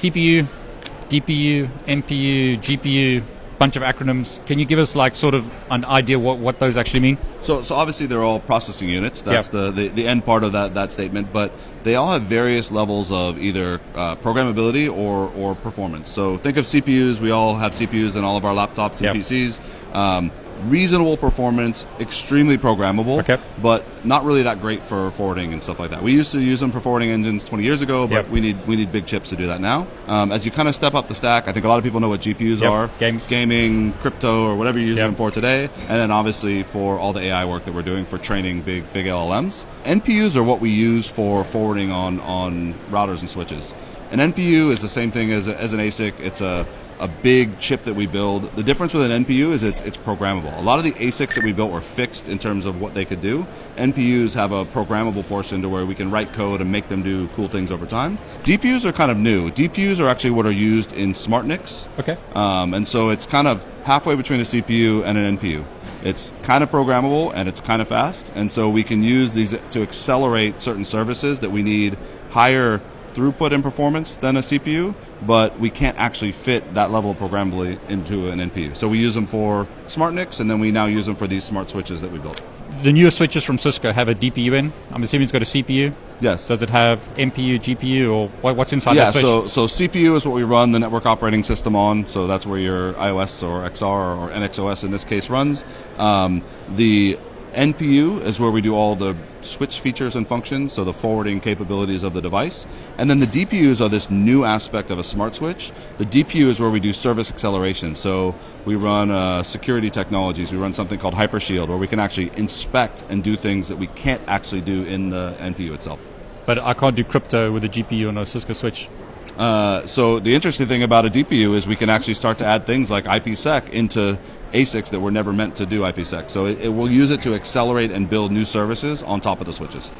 CPU, DPU, NPU, GPU, bunch of acronyms. Can you give us like sort of an idea what those actually mean? So obviously they're all processing units. That's the end part of that statement. But they all have various levels of either programmability or performance. So think of CPUs. We all have CPUs in all of our laptops and PCs. Reasonable performance, extremely programmable, but not really that great for forwarding and stuff like that. We used to use them for forwarding engines 20 years ago, but we need big chips to do that now. As you kind of step up the stack, I think a lot of people know what GPUs are. Gaming, crypto, or whatever you use them for today. And then obviously for all the AI work that we're doing for training big LLMs. NPUs are what we use for forwarding on routers and switches. An NPU is the same thing as an ASIC. It's a big chip that we build. The difference with an NPU is it's programmable. A lot of the ASICs that we built were fixed in terms of what they could do. NPUs have a programmable portion to where we can write code and make them do cool things over time. DPUs are kind of new. DPUs are actually what are used in smart NICs. And so it's kind of halfway between a CPU and an NPU. It's kind of programmable and it's kind of fast. And so we can use these to accelerate certain services that we need higher throughput and performance than a CPU, but we can't actually fit that level of programmability into an NPU. So we use them for smart NICs, and then we now use them for these smart switches that we built. The newer switches from Cisco have a DPU in. I'm assuming it's got a CPU. Yes. Does it have NPU, GPU, or what's inside that switch? So CPU is what we run the network operating system on. So that's where your iOS or XR or NXOS in this case runs. The NPU is where we do all the switch features and functions, so the forwarding capabilities of the device. And then the DPUs are this new aspect of a smart switch. The DPU is where we do service acceleration. So we run security technologies. We run something called Hypershield, where we can actually inspect and do things that we can't actually do in the NPU itself. But I can't do crypto with a GPU on a Cisco switch. So the interesting thing about a DPU is we can actually start to add things like IPsec into ASICs that were never meant to do IPsec. So it will use it to accelerate and build new services on top of the switches.